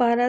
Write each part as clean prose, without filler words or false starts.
12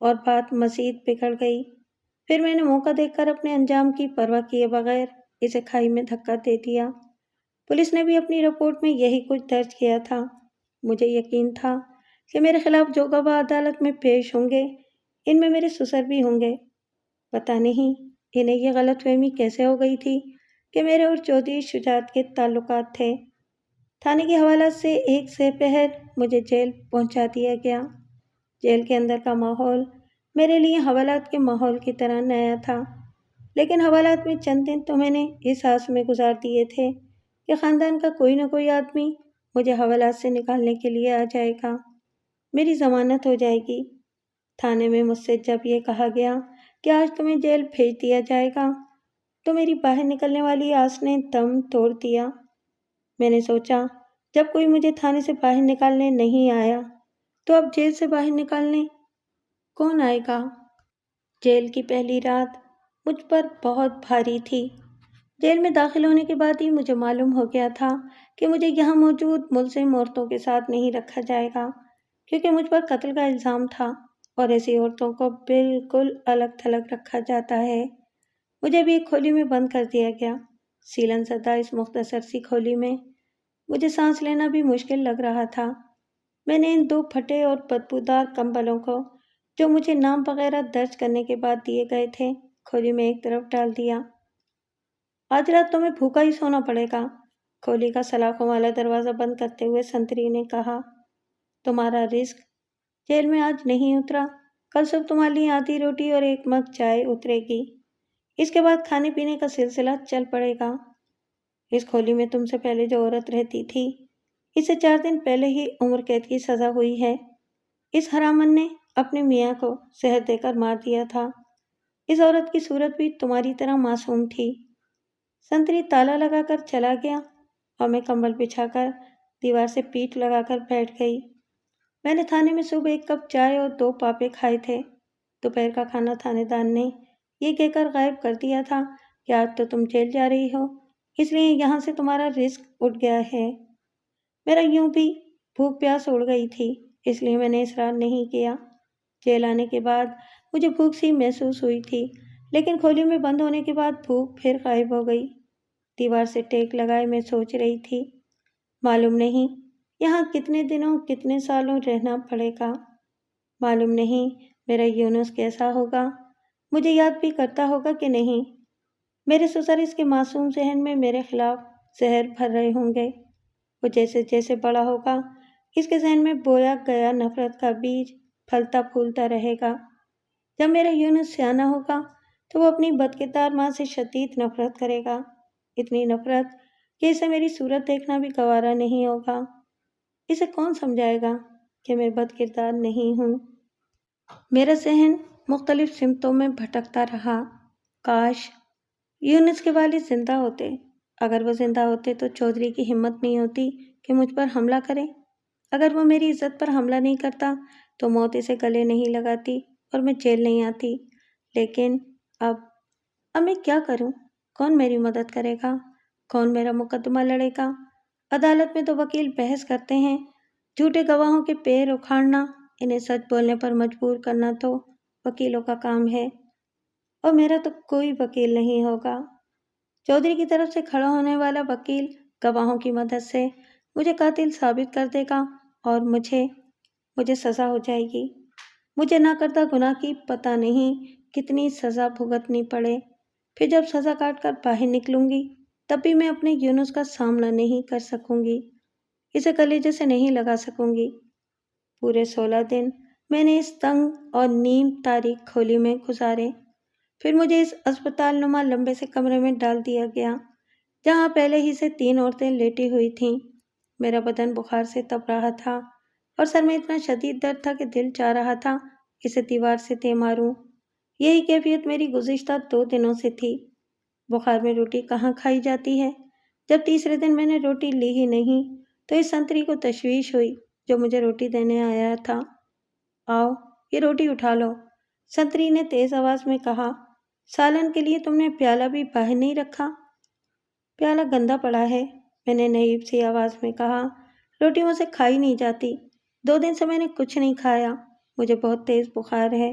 اور بات مزید بگڑ گئی۔ پھر میں نے موقع دیکھ کر اپنے انجام کی پرواہ کیے بغیر اسے کھائی میں دھکا دے دیا۔ پولیس نے بھی اپنی رپورٹ میں یہی کچھ درج کیا تھا۔ مجھے یقین تھا کہ میرے خلاف جو گواہ عدالت میں پیش ہوں گے ان میں میرے سسر بھی ہوں گے۔ پتہ نہیں انہیں یہ غلط فہمی کیسے ہو گئی تھی کہ میرے اور چودھری شجاعت کے تعلقات تھے۔ تھانے کی حوالات سے ایک سہ پہر مجھے جیل پہنچا دیا گیا۔ جیل کے اندر کا ماحول میرے لیے حوالات کے ماحول کی طرح نیا تھا، لیکن حوالات میں چند دن تو میں نے اس آس میں گزار دیے تھے کہ خاندان کا کوئی نہ کوئی آدمی مجھے حوالات سے نکالنے کے لیے آ جائے گا، میری ضمانت ہو جائے گی۔ تھانے میں مجھ سے جب یہ کہا گیا کہ آج تمہیں جیل بھیج دیا جائے گا تو میری باہر نکلنے والی آس نے دم توڑ دیا۔ میں نے سوچا جب کوئی مجھے تھانے سے باہر نکالنے نہیں آیا تو اب جیل سے باہر نکالنے کون آئے گا؟ جیل کی پہلی رات مجھ پر بہت بھاری تھی۔ جیل میں داخل ہونے کے بعد ہی مجھے معلوم ہو گیا تھا کہ مجھے یہاں موجود ملزم عورتوں کے ساتھ نہیں رکھا جائے گا، کیونکہ مجھ پر قتل کا الزام تھا اور ایسی عورتوں کو بالکل الگ تھلگ رکھا جاتا ہے۔ مجھے بھی ایک کھولی میں بند کر دیا گیا۔ سیلن زدہ اس مختصر سی کھولی میں مجھے سانس لینا بھی مشکل لگ رہا تھا۔ میں نے ان 2 پھٹے اور بدبودار کمبلوں کو جو مجھے نام وغیرہ درج کرنے کے بعد دیے گئے تھے کھولی میں ایک طرف ڈال دیا۔ آج رات تمہیں بھوکا ہی سونا پڑے گا، کھولی کا سلاخوں والا دروازہ بند کرتے ہوئے سنتری نے کہا۔ تمہارا رزق جیل میں آج نہیں اترا، کل صبح تمہارے لیے آدھی روٹی اور 1 مگ چائے اترے گی، اس کے بعد کھانے پینے کا سلسلہ چل پڑے گا۔ اس کھولی میں تم سے پہلے جو عورت رہتی تھی اسے 4 دن پہلے ہی عمر قید کی سزا ہوئی ہے۔ اس حرامن نے اپنے میاں کو زہر دے کر مار دیا تھا۔ اس عورت کی صورت بھی تمہاری طرح معصوم تھی۔ سنتری تالا لگا کر چلا گیا اور میں کمبل بچھا کر دیوار سے پیٹھ لگا کر بیٹھ گئی۔ میں نے تھانے میں صبح 1 کپ چائے اور 2 پاپے کھائے تھے۔ دوپہر کا کھانا تھانے دان نے یہ کہہ کر غائب کر دیا تھا کہ آج تو تم جیل جا رہی ہو، اس لیے یہاں سے تمہارا رزق اٹھ گیا ہے۔ میرا یوں بھی بھوک پیاس اڑ گئی تھی، اس لیے میں نے اصرار نہیں کیا۔ جیل آنے کے بعد مجھے بھوک سی محسوس ہوئی تھی، لیکن کھولی میں بند ہونے کے بعد بھوک پھر غائب ہو گئی۔ دیوار سے ٹیک لگائے میں سوچ رہی تھی، معلوم نہیں یہاں کتنے دنوں کتنے سالوں رہنا پڑے گا، معلوم نہیں میرا یونس کیسا ہوگا، مجھے یاد بھی کرتا ہوگا کہ نہیں۔ میرے سسر اس کے معصوم ذہن میں میرے خلاف زہر بھر رہے ہوں گے۔ وہ جیسے جیسے بڑا ہوگا اس کے ذہن میں بویا گیا نفرت کا بیج پھلتا پھولتا رہے گا۔ جب میرا یونس سیانا ہوگا تو وہ اپنی بدکردار ماں سے شدید نفرت کرے گا، اتنی نفرت کہ اسے میری صورت دیکھنا بھی گوارا نہیں ہوگا۔ اسے کون سمجھائے گا کہ میں بدکردار نہیں ہوں؟ میرا ذہن مختلف سمتوں میں بھٹکتا رہا۔ کاش یونس کے والد زندہ ہوتے۔ اگر وہ زندہ ہوتے تو چودھری کی ہمت نہیں ہوتی کہ مجھ پر حملہ کرے۔ اگر وہ میری عزت پر حملہ نہیں کرتا تو موت اسے گلے نہیں لگاتی اور میں جیل نہیں آتی۔ لیکن اب میں کیا کروں؟ کون میری مدد کرے گا؟ کون میرا مقدمہ لڑے گا؟ عدالت میں تو وکیل بحث کرتے ہیں، جھوٹے گواہوں کے پیر اکھاڑنا، انہیں سچ بولنے پر مجبور کرنا تو وکیلوں کا کام ہے، اور میرا تو کوئی وکیل نہیں ہوگا۔ چودھری کی طرف سے کھڑا ہونے والا وکیل گواہوں کی مدد سے مجھے قاتل ثابت کر دے گا اور مجھے سزا ہو جائے گی۔ مجھے نہ کردہ گناہ کی پتہ نہیں کتنی سزا بھگتنی پڑے۔ پھر جب سزا کاٹ کر باہر نکلوں گی تب بھی میں اپنے یونس کا سامنا نہیں کر سکوں گی، اسے کلیجے سے نہیں لگا سکوں گی۔ پورے 16 دن میں نے اس تنگ اور نیم تاریک کھولی میں گزارے۔ پھر مجھے اس اسپتال نما لمبے سے کمرے میں ڈال دیا گیا جہاں پہلے ہی سے 3 عورتیں لیٹی ہوئی تھیں۔ میرا بدن بخار سے تپ رہا تھا اور سر میں اتنا شدید درد تھا کہ دل چاہ رہا تھا اسے دیوار سے دے ماروں۔ یہی کیفیت میری گزشتہ 2 دنوں سے تھی۔ بخار میں روٹی کہاں کھائی جاتی ہے؟ جب تیسرے دن میں نے روٹی لی ہی نہیں تو اس سنتری کو تشویش ہوئی جو مجھے روٹی دینے آیا تھا۔ آؤ یہ روٹی اٹھا لو، سنتری نے تیز آواز میں کہا۔ سالن کے لیے تم نے پیالہ بھی باہر نہیں رکھا؟ پیالہ گندا پڑا ہے، میں نے نحیف سی آواز میں کہا۔ روٹی مجھ سے کھائی نہیں جاتی، 2 دن سے میں نے کچھ نہیں کھایا، مجھے بہت تیز بخار ہے۔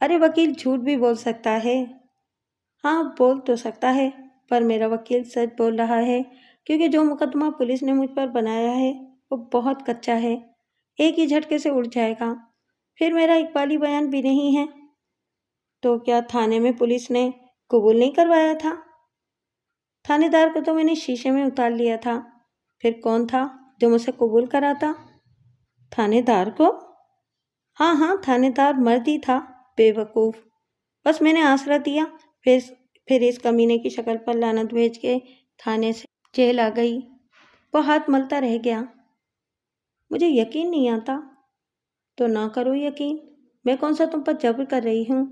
ارے وکیل جھوٹ بھی بول سکتا ہے۔ ہاں بول تو سکتا ہے، پر میرا وکیل سچ بول رہا ہے، کیونکہ جو مقدمہ پولیس نے مجھ پر بنایا ہے وہ بہت کچا ہے، ایک ہی جھٹکے سے اڑ جائے گا۔ پھر میرا اقبالی بیان بھی نہیں ہے۔ تو کیا تھانے میں پولیس نے قبول نہیں کروایا تھا؟ تھانے دار کو تو میں نے شیشے میں اتار لیا تھا، پھر کون تھا جو مجھ سے قبول کراتا؟ تھانے دار کو؟ ہاں تھانے دار مرد ہی تھا، بے وقوف۔ بس میں نے آسرا دیا، پھر اس کمینے کی شکل پر لعنت بھیج کے تھانے سے جیل آ گئی۔ وہ ہاتھ ملتا رہ گیا۔ مجھے یقین نہیں آتا۔ تو نہ کرو یقین، میں کون سا تم پر جبر کر رہی ہوں؟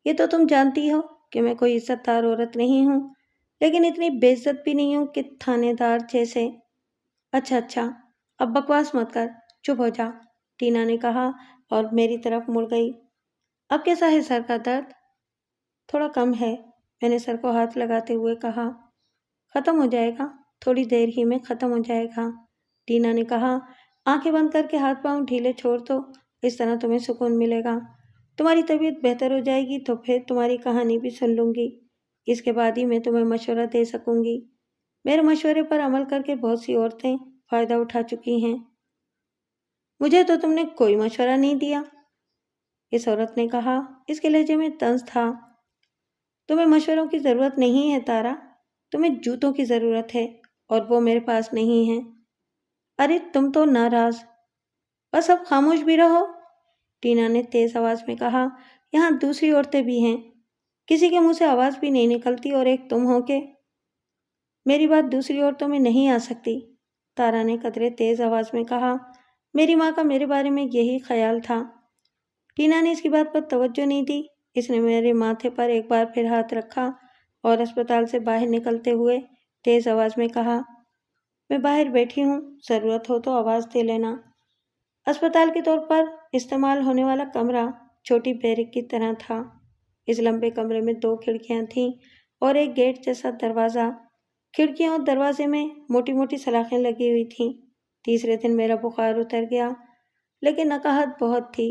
یہ تو تم جانتی ہو کہ میں کوئی عزت دار عورت نہیں ہوں، لیکن اتنی بے عزت بھی نہیں ہوں کہ تھانے دار جیسے۔ اچھا، اب بکواس مت کر، چپ ہو جا، ٹینا نے کہا اور میری طرف مڑ گئی۔ اب کیسا ہے سر کا درد؟ تھوڑا کم ہے، میں نے سر کو ہاتھ لگاتے ہوئے کہا۔ ختم ہو جائے گا، تھوڑی دیر ہی میں ختم ہو جائے گا، ٹینا نے کہا۔ آنکھیں بند کر کے ہاتھ پاؤں ڈھیلے چھوڑ دو، اس طرح تمہیں سکون ملے گا۔ تمہاری طبیعت بہتر ہو جائے گی تو پھر تمہاری کہانی بھی سن لوں گی، اس کے بعد ہی میں تمہیں مشورہ دے سکوں گی۔ میرے مشورے پر عمل کر کے بہت سی عورتیں فائدہ اٹھا چکی ہیں۔ مجھے تو تم نے کوئی مشورہ نہیں دیا، اس عورت نے کہا، اس کے لہجے میں طنز تھا۔ تمہیں مشوروں کی ضرورت نہیں ہے تارا، تمہیں جوتوں کی ضرورت ہے، اور وہ میرے پاس نہیں ہے۔ ارے تم تو ناراض، بس اب خاموش بھی رہو، ٹینا نے تیز آواز میں کہا۔ یہاں دوسری عورتیں بھی ہیں، کسی کے منہ سے آواز بھی نہیں نکلتی، اور ایک تم ہو کے میری بات دوسری عورتوں میں نہیں آ سکتی، تارا نے قدرے تیز آواز میں کہا۔ میری ماں کا میرے بارے میں یہی خیال تھا۔ ٹینا نے اس کی بات پر توجہ نہیں دی۔ اس نے میرے ماتھے پر ایک بار پھر ہاتھ رکھا اور اسپتال سے باہر نکلتے ہوئے تیز آواز میں کہا، میں باہر بیٹھی ہوں، ضرورت ہو تو آواز دے لینا۔ اسپتال کے طور پر استعمال ہونے والا کمرہ چھوٹی بیرک کی طرح تھا۔ اس لمبے کمرے میں 2 کھڑکیاں تھیں اور ایک گیٹ جیسا دروازہ۔ کھڑکیوں اور دروازے میں موٹی موٹی سلاخیں لگی ہوئی تھیں۔ تیسرے دن میرا بخار اتر گیا، لیکن نقاہت بہت تھی،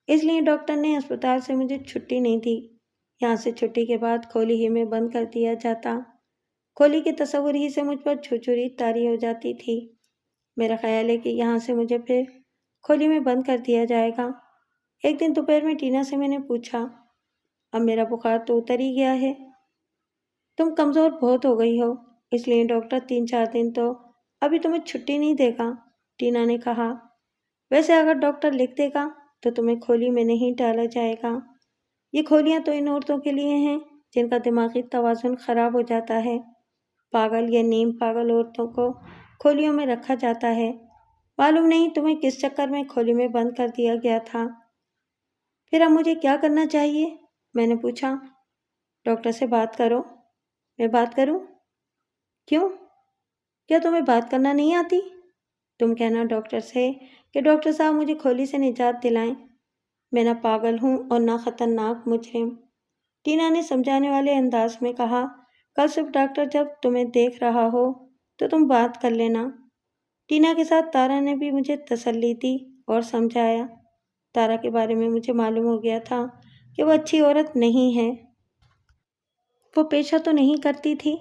اس لیے ڈاکٹر نے اسپتال سے مجھے چھٹی نہیں دی۔ یہاں سے چھٹی کے بعد کھولی ہی میں بند کر دیا جاتا۔ کھولی کے تصور ہی سے مجھ پر چھچوری طاری ہو جاتی تھی۔ میرا خیال ہے کہ یہاں سے مجھے پھر کھولی میں بند کر دیا جائے گا۔ ایک دن دوپہر میں ٹینا سے میں نے پوچھا، اب میرا بخار تو اتر ہی گیا ہے، تم کمزور بہت ہو گئی ہو، اس لیے ڈاکٹر 3-4 دن تو ابھی تمہیں چھٹی نہیں دے گا، ٹینا نے کہا۔ ویسے اگر ڈاکٹر لکھ دے گا تو تمہیں کھولی میں نہیں ڈالا جائے گا۔ یہ کھولیاں تو ان عورتوں کے لیے ہیں جن کا دماغی توازن خراب ہو جاتا ہے۔ پاگل یا نیم پاگل عورتوں کو کھولیوں میں رکھا جاتا ہے۔ معلوم نہیں تمہیں کس چکر میں کھولی میں بند کر دیا گیا تھا۔ پھر اب مجھے کیا کرنا چاہیے؟ میں نے پوچھا۔ ڈاکٹر سے بات کرو۔ میں بات کروں؟ کیوں؟ کیا تمہیں بات کرنا نہیں آتی؟ تم کہنا ڈاکٹر سے کہ ڈاکٹر صاحب مجھے کھولی سے نجات دلائیں، میں نہ پاگل ہوں اور نہ خطرناک مجرم، ٹینا نے سمجھانے والے انداز میں کہا۔ کل صبح ڈاکٹر جب تمہیں دیکھ رہا ہو تو تم بات کر لینا۔ ٹینا کے ساتھ تارا نے بھی مجھے تسلی دی اور سمجھایا۔ تارا کے بارے میں مجھے معلوم ہو گیا تھا کہ وہ اچھی عورت نہیں ہے۔ وہ پیشہ تو نہیں کرتی تھی،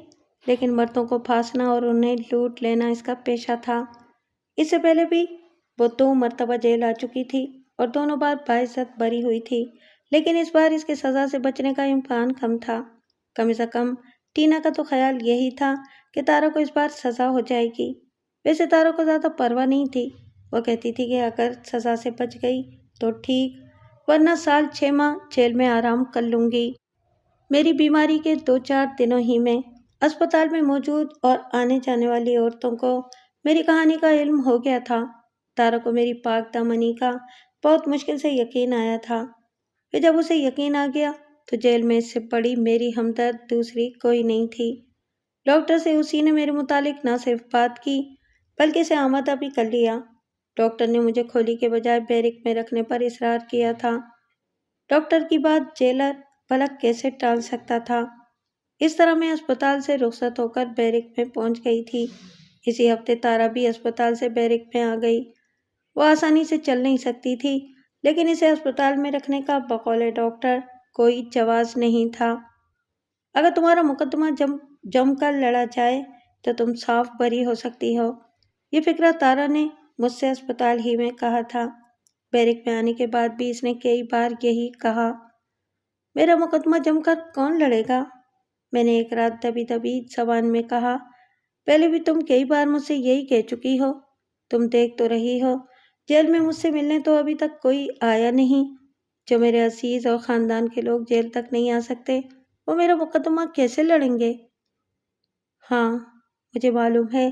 لیکن مردوں کو پھانسنا اور انہیں لوٹ لینا اس کا پیشہ تھا۔ اس سے پہلے بھی وہ 2 مرتبہ جیل آ چکی تھی اور دونوں بار باعزت بری ہوئی تھی، لیکن اس بار اس کے سزا سے بچنے کا امکان کم تھا۔ کم از کم ٹینا کا تو خیال یہی تھا کہ تارا کو اس بار سزا ہو جائے گی۔ ویسے تارا کو زیادہ پرواہ نہیں تھی، وہ کہتی تھی کہ اگر سزا سے بچ گئی تو ٹھیک، ورنہ 1 سال 6 ماہ جیل میں آرام کر لوں گی۔ میری بیماری کے 2-4 دنوں ہی میں اسپتال میں موجود اور آنے جانے والی عورتوں کو میری کہانی کا علم ہو گیا تھا۔ تارا کو میری پاک دامنی کا بہت مشکل سے یقین آیا تھا۔ پھر جب اسے یقین آ گیا تو جیل میں اس سے بڑی میری ہمدرد دوسری کوئی نہیں تھی۔ ڈاکٹر سے اسی نے میرے متعلق نہ صرف بات کی بلکہ اسے آمادہ بھی کر لیا۔ ڈاکٹر نے مجھے کھولی کے بجائے بیرک میں رکھنے پر اصرار کیا تھا۔ ڈاکٹر کی بات جیلر بھلا کیسے ٹال سکتا تھا؟ اس طرح میں اسپتال سے رخصت ہو کر بیرک میں پہنچ گئی تھی۔ اسی ہفتے تارا بھی اسپتال سے بیرک میں آ گئی۔ وہ آسانی سے چل نہیں سکتی تھی، لیکن اسے اسپتال میں رکھنے کا بقول ڈاکٹر کوئی جواز نہیں تھا۔ اگر تمہارا مقدمہ جم کر لڑا جائے تو تم صاف بری ہو سکتی ہو۔ یہ فکرہ تارا نے مجھ سے اسپتال ہی میں کہا تھا۔ بیرک میں آنے کے بعد بھی اس نے کئی بار یہی کہا۔ میرا مقدمہ جم کر کون لڑے گا؟ میں نے ایک رات دبی دبی زبان میں کہا۔ پہلے بھی تم کئی بار مجھ سے یہی کہہ چکی ہو۔ تم دیکھ تو رہی ہو، جیل میں مجھ سے ملنے تو ابھی تک کوئی آیا نہیں۔ جو میرے عزیز اور خاندان کے لوگ جیل تک نہیں آ سکتے، وہ میرا مقدمہ کیسے لڑیں گے؟ ہاں، مجھے معلوم ہے،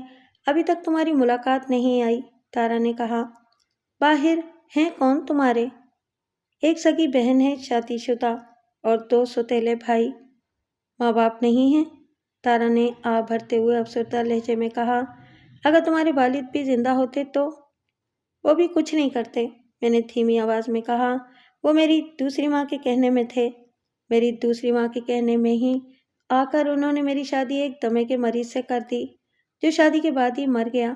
ابھی تک تمہاری ملاقات نہیں آئی، تارا نے کہا۔ باہر ہیں کون تمہارے؟ ایک سگی بہن ہے شادی شدہ اور 2 سوتیلے بھائی۔ ماں باپ نہیں ہیں؟ تارا نے آہ بھرتے ہوئے افسردہ لہجے میں کہا۔ اگر تمہارے والد بھی زندہ ہوتے تو؟ وہ بھی کچھ نہیں کرتے، میں نے دھیمی آواز میں کہا۔ وہ میری دوسری ماں کے کہنے میں تھے۔ میری دوسری ماں کے کہنے میں ہی آ کر انہوں نے میری شادی ایک دمے کے مریض سے کر دی، جو شادی کے بعد ہی مر گیا۔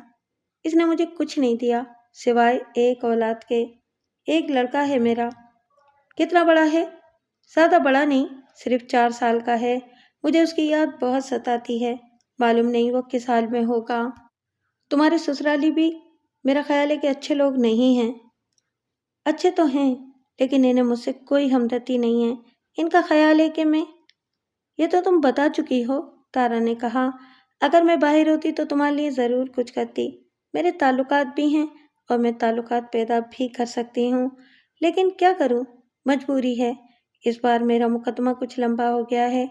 اس نے مجھے کچھ نہیں دیا سوائے ایک اولاد کے۔ ایک لڑکا ہے میرا۔ کتنا بڑا ہے؟ زیادہ بڑا نہیں، صرف 4 سال کا ہے۔ مجھے اس کی یاد بہت ستاتی ہے۔ معلوم نہیں وہ کس حال میں ہوگا۔ تمہارے سسرالی بھی میرا خیال ہے کہ اچھے لوگ نہیں ہیں۔ اچھے تو ہیں، لیکن انہیں مجھ سے کوئی ہمدردی نہیں ہے۔ ان کا خیال ہے کہ یہ تو تم بتا چکی ہو، تارا نے کہا۔ اگر میں باہر ہوتی تو تمہارے لیے ضرور کچھ کرتی۔ میرے تعلقات بھی ہیں اور میں تعلقات پیدا بھی کر سکتی ہوں، لیکن کیا کروں، مجبوری ہے۔ اس بار میرا مقدمہ کچھ لمبا ہو گیا ہے۔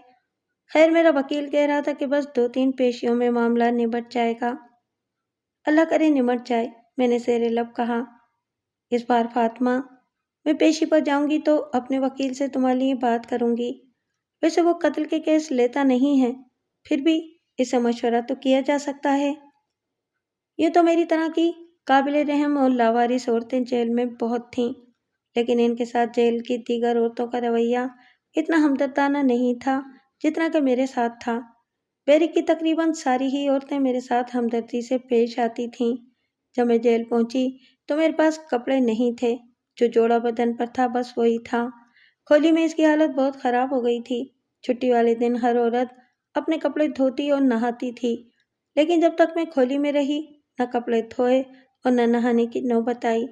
خیر، میرا وکیل کہہ رہا تھا کہ بس 2-3 پیشیوں میں معاملہ نمٹ جائے گا۔ اللہ کرے نمٹ جائے، میں نے زیر لب کہا۔ اس بار فاطمہ، میں پیشی پر جاؤں گی تو اپنے وکیل سے تمہارے لیے بات کروں گی۔ ویسے وہ قتل کے کیس لیتا نہیں ہے، پھر بھی اسے مشورہ تو کیا جا سکتا ہے۔ یہ تو میری طرح کی قابل رحم اور لاوارث عورتیں جیل میں بہت تھیں، لیکن ان کے ساتھ جیل کی دیگر عورتوں کا رویہ اتنا ہمدردانہ نہیں تھا جتنا کہ میرے ساتھ تھا۔ بیرک کی تقریباً ساری ہی عورتیں میرے ساتھ ہمدردی سے پیش آتی تھیں۔ جب میں جیل پہنچی تو میرے پاس کپڑے نہیں تھے، جو جوڑا بدن پر تھا بس وہی تھا۔ کھولی میں اس کی حالت بہت خراب ہو گئی تھی۔ چھٹی والے دن ہر عورت اپنے کپڑے دھوتی اور نہاتی تھی، لیکن جب تک میں کھولی میں رہی، نہ کپڑے دھوئے اور نہ نہانے کی نوبت آئی۔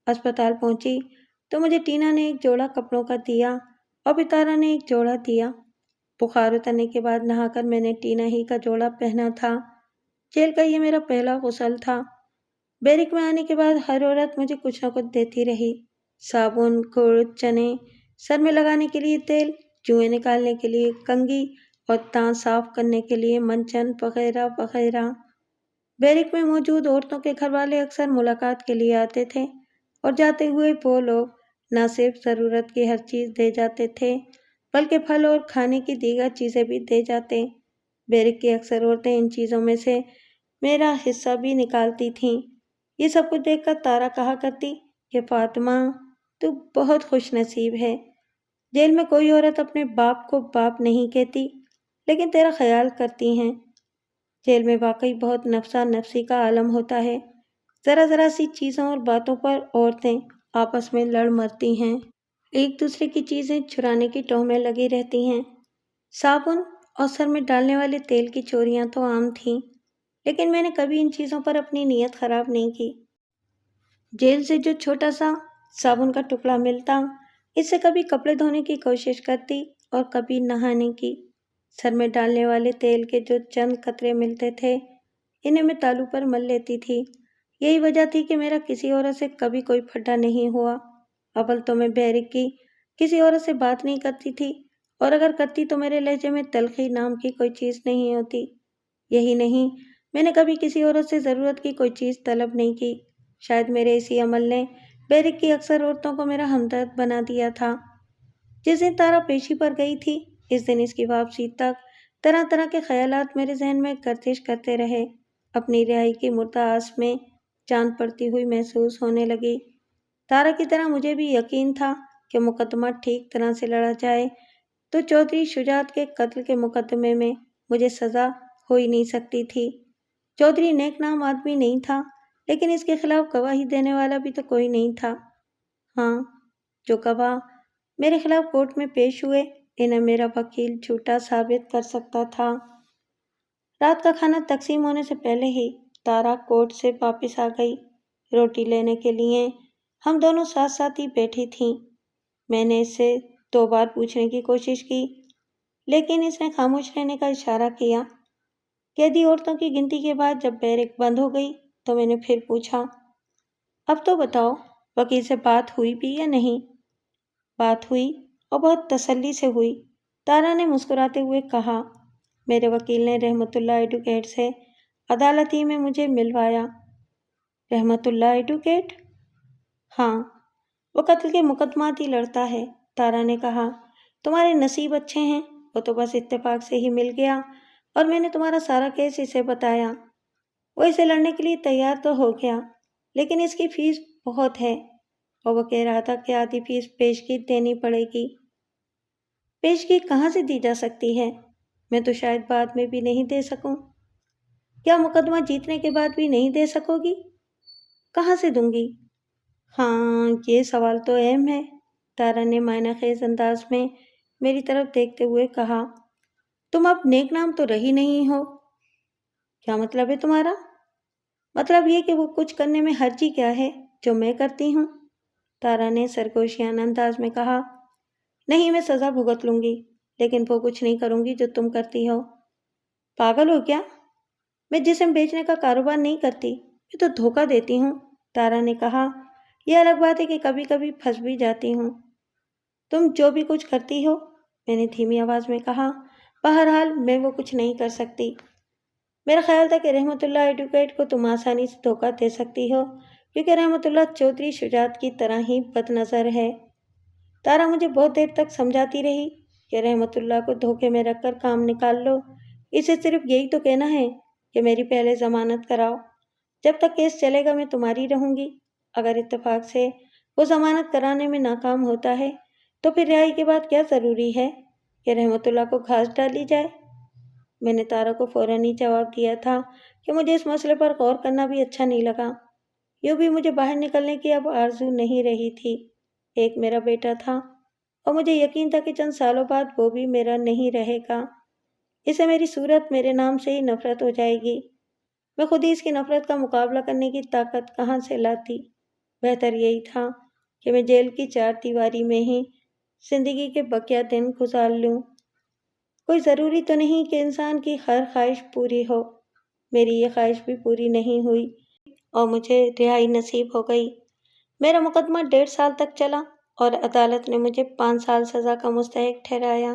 اسپتال پہنچی تو مجھے ٹینا نے ایک جوڑا کپڑوں کا دیا اور پتارا نے ایک جوڑا دیا۔ بخار اترنے کے بعد نہا کر میں نے ٹینا ہی کا جوڑا پہنا تھا۔ جیل کا یہ میرا پہلا غسل تھا۔ بیرک میں آنے کے بعد ہر عورت مجھے کچھ نہ کچھ دیتی رہی۔ صابن، گڑ، چنے، سر میں لگانے کے لیے تیل، جوئیں نکالنے کے لیے کنگھی اور دانت صاف کرنے کے لیے منجن وغیرہ وغیرہ۔ بیرک میں موجود عورتوں کے گھر والے اکثر ملاقات کے لیے آتے تھے اور جاتے ہوئے وہ لوگ نہ صرف ضرورت کی ہر چیز دے جاتے تھے بلکہ پھل اور کھانے کی دیگر چیزیں بھی دے جاتے۔ بیرک کی اکثر عورتیں ان چیزوں میں سے میرا حصہ بھی نکالتی تھیں۔ یہ سب کچھ دیکھ کر تارا کہا کرتی کہ فاطمہ، تو بہت خوش نصیب ہے۔ جیل میں کوئی عورت اپنے باپ کو باپ نہیں کہتی، لیکن تیرا خیال کرتی ہیں۔ جیل میں واقعی بہت نفسا نفسی کا عالم ہوتا ہے۔ ذرا ذرا سی چیزوں اور باتوں پر عورتیں آپس میں لڑ مرتی ہیں، ایک دوسرے کی چیزیں چرانے کی ٹوہ میں لگی رہتی ہیں۔ صابن اور سر میں ڈالنے والے تیل کی چوریاں تو عام تھیں، لیکن میں نے کبھی ان چیزوں پر اپنی نیت خراب نہیں کی۔ جیل سے جو چھوٹا سا صابن کا ٹکڑا ملتا، اس سے کبھی کپڑے دھونے کی کوشش کرتی اور کبھی نہانے کی۔ سر میں ڈالنے والے تیل کے جو چند قطرے ملتے تھے، انہیں میں تالو پر مل لیتی تھی۔ یہی وجہ تھی کہ میرا کسی عورت سے کبھی کوئی پھڈا نہیں ہوا۔ اول تو میں بیرک کی کسی عورت سے بات نہیں کرتی تھی، اور اگر کرتی تو میرے لہجے میں تلخی نام کی کوئی چیز نہیں ہوتی۔ یہی نہیں، میں نے کبھی کسی عورت سے ضرورت کی کوئی چیز طلب نہیں کی۔ شاید میرے اسی عمل نے بیرک کی اکثر عورتوں کو میرا ہمدرد بنا دیا تھا۔ جس دن تارا پیشی پر گئی تھی، اس دن اس کی واپسی تک طرح طرح کے خیالات میرے ذہن میں گردش کرتے رہے۔ اپنی رہائی کی مردہ آس میں جان پڑتی ہوئی محسوس ہونے لگی۔ تارا کی طرح مجھے بھی یقین تھا کہ مقدمہ ٹھیک طرح سے لڑا جائے تو چودھری شجاعت کے قتل کے مقدمے میں مجھے سزا ہو ہی نہیں سکتی تھی۔ چودھری نیک نام آدمی نہیں تھا، لیکن اس کے خلاف گواہی دینے والا بھی تو کوئی نہیں تھا۔ ہاں، جو گواہ میرے خلاف کورٹ میں پیش ہوئے انہیں میرا وکیل جھوٹا ثابت کر سکتا تھا۔ رات کا کھانا تقسیم ہونے سے پہلے ہی تارا کورٹ سے واپس آ گئی۔ روٹی لینے کے لیے ہم دونوں ساتھ ساتھ ہی بیٹھی تھیں۔ میں نے اس سے 2 بار پوچھنے کی کوشش کی، لیکن اس نے خاموش رہنے کا اشارہ کیا۔ قیدی عورتوں کی گنتی کے بعد جب بیرک بند ہو گئی تو میں نے پھر پوچھا، اب تو بتاؤ، وکیل سے بات ہوئی بھی یا نہیں؟ بات ہوئی، اور بہت تسلی سے ہوئی، تارا نے مسکراتے ہوئے کہا۔ میرے وکیل نے رحمت اللہ ایڈوکیٹ سے عدالت ہی میں مجھے ملوایا۔ رحمت اللہ ایڈوکیٹ؟ ہاں، وہ قتل کے مقدمات ہی لڑتا ہے، تارا نے کہا۔ تمہارے نصیب اچھے ہیں، وہ تو بس اتفاق سے ہی مل گیا اور میں نے تمہارا سارا کیس اسے بتایا۔ وہ اسے لڑنے کے لیے تیار تو ہو گیا، لیکن اس کی فیس بہت ہے اور وہ کہہ رہا تھا کہ آدھی فیس پیشگی دینی پڑے گی۔ پیشگی کہاں سے دی جا سکتی ہے؟ میں تو شاید بعد میں بھی نہیں دے سکوں۔ کیا مقدمہ جیتنے کے بعد بھی نہیں دے سکو گی؟ کہاں سے دوں گی؟ ہاں، یہ سوال تو اہم ہے، تارا نے معنی خیز انداز میں میری طرف دیکھتے ہوئے کہا۔ تم اب نیک نام تو رہی نہیں ہو۔ کیا مطلب ہے تمہارا؟ مطلب یہ کہ وہ کچھ کرنے میں حرجی کیا ہے جو میں کرتی ہوں، تارا نے سرگوشیانہ انداز میں کہا۔ نہیں، میں سزا بھگت لوں گی، لیکن وہ کچھ نہیں کروں گی جو تم کرتی ہو۔ پاگل ہو کیا؟ میں جسم بیچنے کا کاروبار نہیں کرتی، میں تو دھوکہ دیتی ہوں، تارا نے کہا۔ یہ الگ بات ہے کہ کبھی کبھی پھنس بھی جاتی ہوں۔ تم جو بھی کچھ کرتی ہو، میں نے دھیمی آواز میں کہا، بہرحال میں وہ کچھ نہیں کر سکتی۔ میرا خیال تھا کہ رحمت اللہ ایڈوکیٹ کو تم آسانی سے دھوکہ دے سکتی ہو، کیونکہ رحمت اللہ چودھری شجاعت کی طرح ہی بد نظر ہے۔ تارا مجھے بہت دیر تک سمجھاتی رہی کہ رحمت اللہ کو دھوکے میں رکھ کر کام نکال لو، اسے صرف یہی تو کہنا ہے کہ میری پہلے ضمانت کراؤ۔ جب تک کیس چلے گا میں تمہاری رہوں گی۔ اگر اتفاق سے وہ ضمانت کرانے میں ناکام ہوتا ہے تو پھر رہائی کے بعد کیا ضروری ہے کہ رحمت اللہ کو گھاس ڈالی جائے؟ میں نے تارا کو فوراً ہی جواب دیا تھا کہ مجھے اس مسئلے پر غور کرنا بھی اچھا نہیں لگا۔ یوں بھی مجھے باہر نکلنے کی اب آرزو نہیں رہی تھی۔ ایک میرا بیٹا تھا اور مجھے یقین تھا کہ چند سالوں بعد وہ بھی میرا نہیں رہے گا۔ اسے میری صورت، میرے نام سے ہی نفرت ہو جائے گی۔ میں خود ہی اس کی نفرت کا مقابلہ کرنے کی طاقت کہاں سے لاتی؟ بہتر یہی تھا کہ میں جیل کی 4 دیواری میں ہی زندگی کے بقیہ دن گزار لوں۔ کوئی ضروری تو نہیں کہ انسان کی ہر خواہش پوری ہو۔ میری یہ خواہش بھی پوری نہیں ہوئی اور مجھے رہائی نصیب ہو گئی۔ میرا مقدمہ 1.5 سال تک چلا اور عدالت نے مجھے 5 سال سزا کا مستحق ٹھہرایا۔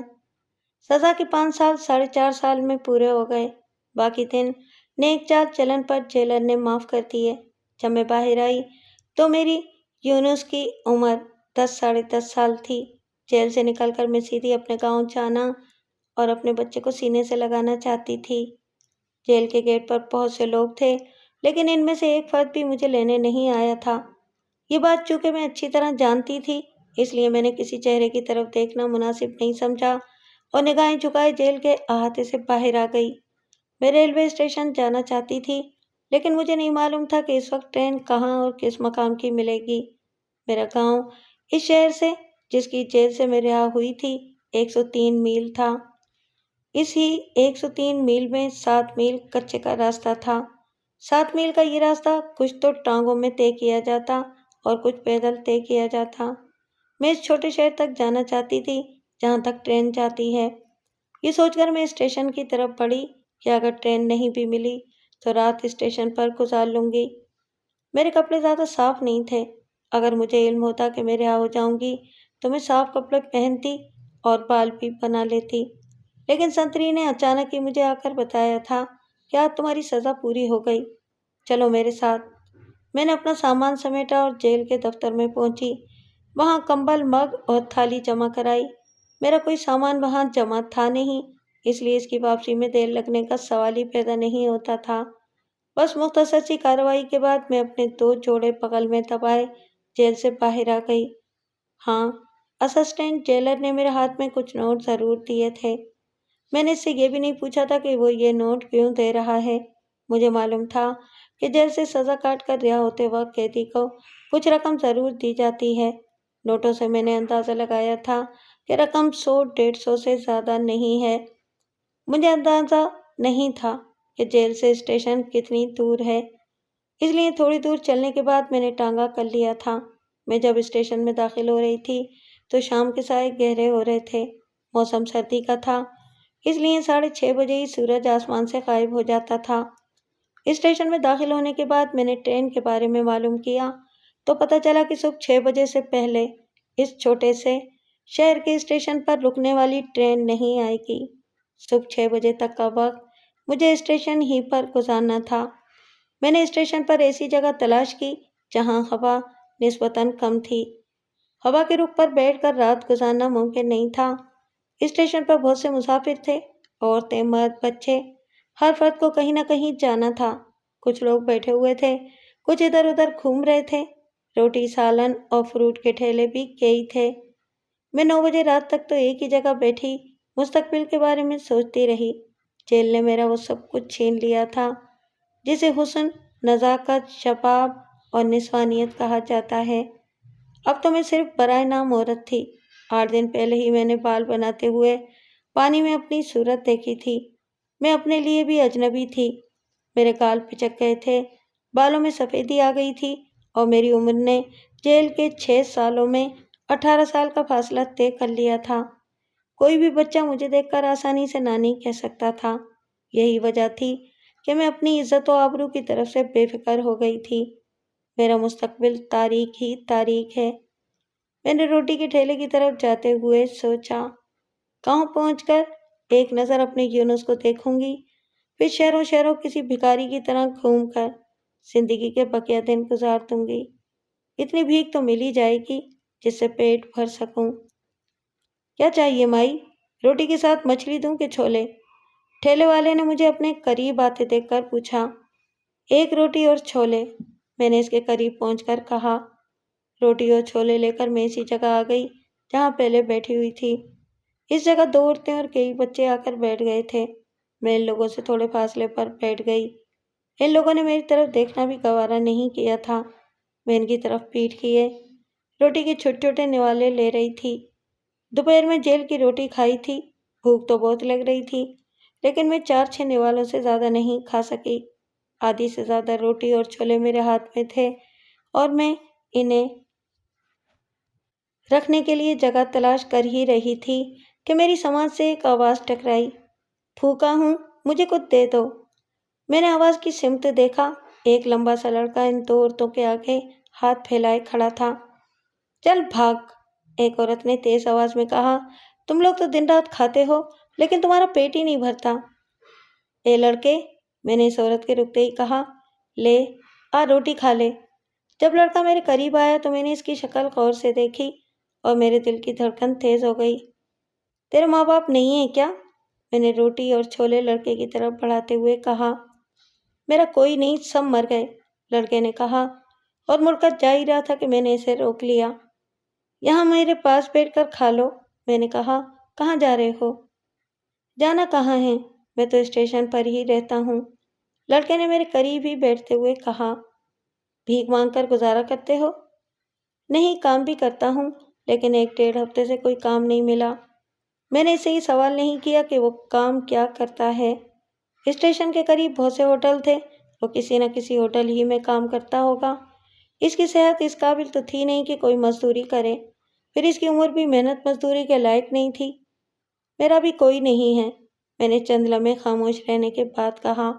سزا کے 5 سال 4.5 سال میں پورے ہو گئے۔ باقی دن نیک چال چلن پر جیلر نے معاف کر دیے۔ جب میں باہر آئی تو میری یونس کی عمر 10 ساڑھے 10 سال تھی۔ جیل سے نکل کر میں سیدھی اپنے گاؤں جانا اور اپنے بچے کو سینے سے لگانا چاہتی تھی۔ جیل کے گیٹ پر بہت سے لوگ تھے، لیکن ان میں سے ایک فرد بھی مجھے لینے نہیں آیا تھا۔ یہ بات چونکہ میں اچھی طرح جانتی تھی، اس لیے میں نے کسی چہرے کی طرف دیکھنا مناسب نہیں سمجھا اور نگاہیں جھکائے جیل کے احاطے سے باہر آ گئی۔ میں ریلوے اسٹیشن جانا چاہتی تھی، لیکن مجھے نہیں معلوم تھا کہ اس وقت ٹرین کہاں اور کس مقام کی ملے گی۔ میرا گاؤں اس شہر سے، جس کی جیل سے میں رہا ہوئی تھی، 103 میل تھا۔ اس ہی 103 میل میں 7 میل کچے کا راستہ تھا۔ 7 میل کا یہ راستہ کچھ تو ٹانگوں میں طے کیا جاتا اور کچھ پیدل طے کیا جاتا۔ میں اس چھوٹے شہر تک جانا چاہتی تھی جہاں تک ٹرین جاتی ہے۔ یہ سوچ کر میں اسٹیشن کی طرف بڑھی کہ اگر ٹرین نہیں بھی ملی تو رات اسٹیشن پر گزار لوں گی۔ میرے کپڑے زیادہ صاف نہیں تھے۔ اگر مجھے علم ہوتا کہ میں رہا ہو جاؤں گی تو میں صاف کپڑے پہنتی اور بال بھی بنا لیتی، لیکن سنتری نے اچانک ہی مجھے آ کر بتایا تھا کہ آج تمہاری سزا پوری ہو گئی، چلو میرے ساتھ۔ میں نے اپنا سامان سمیٹا اور جیل کے دفتر میں پہنچی۔ وہاں کمبل، مگ اور تھالی جمع کرائی۔ میرا کوئی سامان وہاں جمع تھا نہیں، اس لیے اس کی واپسی میں دیر لگنے کا سوال ہی پیدا نہیں ہوتا تھا۔ بس مختصر سی کارروائی کے بعد میں اپنے 2 جوڑے بغل میں دبائے جیل سے باہر آ گئی۔ ہاں، اسسٹنٹ جیلر نے میرے ہاتھ میں کچھ نوٹ ضرور دیے تھے۔ میں نے اس سے یہ بھی نہیں پوچھا تھا کہ وہ یہ نوٹ کیوں دے رہا ہے۔ مجھے معلوم تھا کہ جیل سے سزا کاٹ کر رہا ہوتے وقت قیدی کو کچھ رقم ضرور دی جاتی ہے، نوٹوں سے میں نے اندازہ لگایا تھا کہ رقم 100-150 سے زیادہ نہیں ہے۔ مجھے اندازہ نہیں تھا کہ جیل سے اسٹیشن کتنی دور ہے، اس لیے تھوڑی دور چلنے کے بعد میں نے ٹانگا کر لیا تھا۔ میں جب اسٹیشن میں داخل ہو رہی تھی تو شام کے سائے گہرے ہو رہے تھے۔ موسم سردی کا تھا، اس لیے 6:30 بجے ہی سورج آسمان سے غائب ہو جاتا تھا۔ اسٹیشن میں داخل ہونے کے بعد میں نے ٹرین کے بارے میں معلوم کیا تو پتہ چلا کہ صبح 6 بجے سے پہلے اس چھوٹے سے شہر کے اسٹیشن پر رکنے والی ٹرین نہیں آئے گی۔ صبح 6 بجے تک کا وقت مجھے اسٹیشن ہی پر گزارنا تھا۔ میں نے اسٹیشن پر ایسی جگہ تلاش کی جہاں ہوا نسبتاً کم تھی۔ ہوا کے رخ پر بیٹھ کر رات گزارنا ممکن نہیں تھا۔ اسٹیشن پر بہت سے مسافر تھے، عورتیں، مرد، بچے، ہر فرد کو کہیں نہ کہیں جانا تھا۔ کچھ لوگ بیٹھے ہوئے تھے، کچھ ادھر ادھر گھوم رہے تھے۔ روٹی، سالن اور فروٹ کے ٹھیلے بھی کئی تھے۔ میں 9 بجے رات تک تو ایک ہی جگہ بیٹھی مستقبل کے بارے میں سوچتی رہی۔ جیل نے میرا وہ سب کچھ چھین لیا تھا جسے حسن، نزاکت، شباب اور نسوانیت کہا جاتا ہے۔ اب تو میں صرف برائے نام عورت تھی۔ 8 دن پہلے ہی میں نے بال بناتے ہوئے پانی میں اپنی صورت دیکھی تھی۔ میں اپنے لیے بھی اجنبی تھی۔ میرے گال پچک گئے تھے، بالوں میں سفیدی آ گئی تھی اور میری عمر نے جیل کے 6 سالوں میں 18 سال کا فاصلہ طے کر لیا تھا۔ کوئی بھی بچہ مجھے دیکھ کر آسانی سے نانی کہہ سکتا تھا۔ یہی وجہ تھی کہ میں اپنی عزت و آبرو کی طرف سے بے فکر ہو گئی تھی۔ میرا مستقبل تاریک ہی تاریک ہے۔ میں نے روٹی کے ٹھیلے کی طرف جاتے ہوئے سوچا، گاؤں پہنچ کر ایک نظر اپنے یونس کو دیکھوں گی، پھر شہروں شہروں کسی بھکاری کی طرح گھوم کر زندگی کے بقیہ دن گزار دوں گی۔ اتنی بھیک تو مل ہی جائے گی جس سے پیٹ بھر سکوں۔ کیا چاہیے مائی؟ روٹی کے ساتھ مچھلی دوں کہ چھولے؟ ٹھیلے والے نے مجھے اپنے قریب آتے دیکھ کر پوچھا۔ 1 روٹی اور چھولے، میں نے اس کے قریب پہنچ کر کہا۔ روٹی اور چھولے لے کر میں اسی جگہ آ گئی جہاں پہلے بیٹھی ہوئی تھی۔ اس جگہ 2 عورتیں اور کئی بچے آ کر بیٹھ گئے تھے۔ میں ان لوگوں سے تھوڑے فاصلے پر بیٹھ گئی۔ ان لوگوں نے میری طرف دیکھنا بھی گوارا نہیں کیا تھا۔ میں ان کی طرف پیٹھ کیے روٹی کے چھوٹے چھوٹے نوالے لے رہی تھی۔ دوپہر میں جیل کی روٹی کھائی تھی، بھوک تو بہت لگ رہی تھی، لیکن میں 4-6 نوالوں سے زیادہ نہیں کھا سکی۔ آدھی سے زیادہ روٹی اور چھولے میرے ہاتھ میں تھے اور میں انہیں رکھنے کے لیے جگہ تلاش کر ہی رہی تھی کہ میری سماعت سے ایک آواز ٹکرائی، بھوکا ہوں، مجھے کچھ دے دو۔ میں نے آواز کی سمت دیکھا۔ ایک لمبا سا لڑکا ان 2 عورتوں کے آگے ہاتھ پھیلائے کھڑا تھا۔ چل بھاگ، ایک عورت نے تیز آواز میں کہا، تم لوگ تو دن رات کھاتے ہو لیکن تمہارا پیٹ ہی نہیں بھرتا۔ اے لڑکے، میں نے اس عورت کے رکتے ہی کہا، لے آ روٹی کھا لے۔ جب لڑکا میرے قریب آیا تو میں نے اس کی شکل غور سے دیکھی اور میرے دل کی دھڑکن تیز ہو گئی۔ تیرے ماں باپ نہیں ہیں کیا؟ میں نے روٹی اور چھولے لڑکے کی طرف بڑھاتے ہوئے کہا۔ میرا کوئی نہیں، سب مر گئے، لڑکے نے کہا اور مڑ کر جا ہی رہا تھا کہ میں نے اسے روک لیا۔ یہاں میرے پاس بیٹھ کر کھا لو، میں نے کہا۔ کہاں جا رہے ہو؟ جانا کہاں ہے، میں تو اسٹیشن پر ہی رہتا ہوں، لڑکے نے میرے قریب ہی بیٹھتے ہوئے کہا۔ بھیک مانگ کر گزارا کرتے ہو؟ نہیں، کام بھی کرتا ہوں، لیکن 1-1.5 ہفتے سے کوئی کام نہیں ملا۔ میں نے اسے یہ سوال نہیں کیا کہ وہ کام کیا کرتا ہے۔ اسٹیشن کے قریب بہت سے ہوٹل تھے، وہ کسی نہ کسی ہوٹل ہی میں کام کرتا ہوگا۔ اس کی صحت اس قابل تو تھی نہیں کہ کوئی مزدوری کرے، پھر اس کی عمر بھی محنت مزدوری کے لائق نہیں تھی۔ میرا بھی کوئی نہیں ہے، میں نے چند لمحے خاموش رہنے کے بعد کہا۔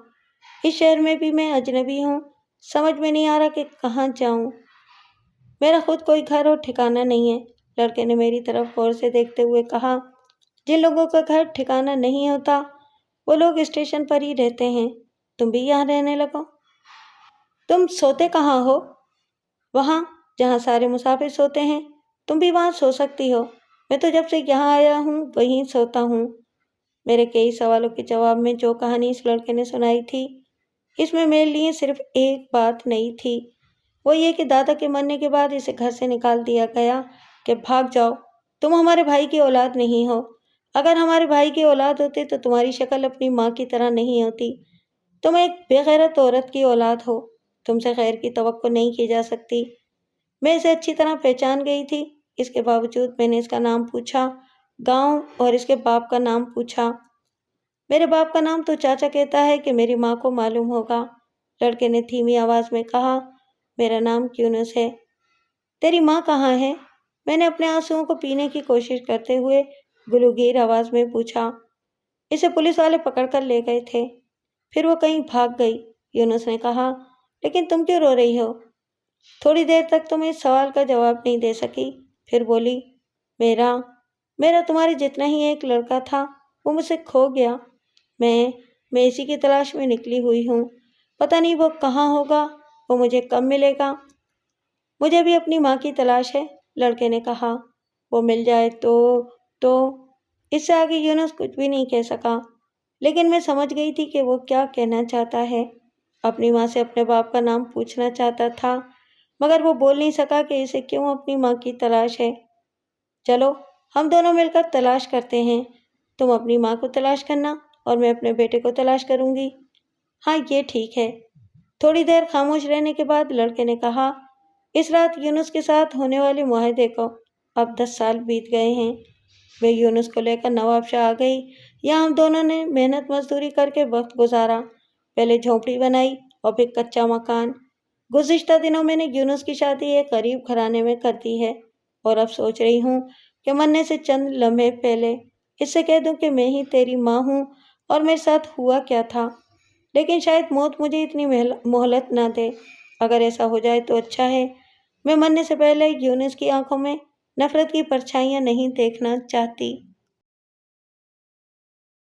اس شہر میں بھی میں اجنبی ہوں، سمجھ میں نہیں آ رہا کہ کہاں جاؤں۔ میرا خود کوئی گھر اور ٹھکانہ نہیں ہے، لڑکے نے میری طرف غور سے دیکھتے ہوئے کہا۔ جن لوگوں کا گھر ٹھکانہ نہیں ہوتا وہ لوگ اسٹیشن پر ہی رہتے ہیں، تم بھی یہاں رہنے لگو۔ تم سوتے کہاں ہو؟ وہاں جہاں سارے مسافر سوتے ہیں، تم بھی وہاں سو سکتی ہو، میں تو جب سے یہاں آیا ہوں وہیں سوتا ہوں۔ میرے کئی سوالوں کے جواب میں جو کہانی اس لڑکے نے سنائی تھی، اس میں میرے لیے صرف ایک بات نئی تھی، وہ یہ کہ دادا کے مرنے کے بعد اسے گھر سے نکال دیا گیا کہ بھاگ جاؤ، تم ہمارے بھائی کی اولاد نہیں ہو۔ اگر ہمارے بھائی کی اولاد ہوتے تو تمہاری شکل اپنی ماں کی طرح نہیں ہوتی، تم ایک بے غیرت عورت کی اولاد ہو، تم سے خیر کی توقع نہیں کی جا سکتی۔ میں اسے اچھی طرح پہچان گئی تھی، اس کے باوجود میں نے اس کا نام پوچھا، گاؤں اور اس کے باپ کا نام پوچھا۔ میرے باپ کا نام تو چاچا کہتا ہے کہ میری ماں کو معلوم ہوگا، لڑکے نے دھیمی آواز میں کہا۔ میرا نام یونس ہے۔ تیری ماں کہاں ہے؟ میں نے اپنے آنسوؤں کو پینے کی کوشش کرتے ہوئے گلوگیر آواز میں پوچھا۔ اسے پولیس والے پکڑ کر لے گئے تھے، پھر وہ کہیں بھاگ گئی، یونس نے کہا۔ لیکن تم کیوں رو رہی ہو؟ تھوڑی دیر تک تو میں اس سوال کا جواب نہیں دے سکی، پھر بولی، میرا تمہارے جتنا ہی ایک لڑکا تھا، وہ مجھ سے کھو گیا۔ میں اسی کی تلاش میں نکلی ہوئی ہوں، پتہ نہیں وہ کہاں ہوگا، وہ مجھے کب ملے گا۔ مجھے بھی اپنی ماں کی تلاش ہے، لڑکے نے کہا۔ وہ مل جائے تو اس سے آگے یونس کچھ بھی نہیں کہہ سکا، لیکن میں سمجھ گئی تھی کہ وہ کیا کہنا چاہتا ہے۔ اپنی ماں سے اپنے باپ کا نام پوچھنا چاہتا تھا، مگر وہ بول نہیں سکا کہ اسے کیوں اپنی ماں کی تلاش ہے۔ چلو ہم دونوں مل کر تلاش کرتے ہیں، تم اپنی ماں کو تلاش کرنا اور میں اپنے بیٹے کو تلاش کروں گی۔ ہاں یہ ٹھیک ہے۔ تھوڑی دیر خاموش رہنے کے بعد لڑکے نے کہا، اس رات یونس کے ساتھ ہونے والے معاہدے کو اب 10 سال بیت گئے ہیں۔ میں یونس کو لے کر نواب شاہ آ گئی۔ یہاں ہم دونوں نے محنت مزدوری کر کے وقت گزارا، پہلے جھونپڑی بنائی اور پھر کچا مکان۔ گزشتہ دنوں میں نے یونس کی شادی ایک غریب گھرانے میں کر دی ہے، اور اب سوچ رہی ہوں کہ مرنے سے چند لمحے پہلے اس سے کہہ دوں کہ میں ہی تیری ماں ہوں اور میرے ساتھ ہوا کیا تھا، لیکن شاید موت مجھے اتنی مہلت نہ دے۔ اگر ایسا ہو جائے تو اچھا ہے۔ میں مرنے سے پہلے یونس کی آنکھوں میں نفرت کی پرچھائیاں نہیں دیکھنا چاہتی۔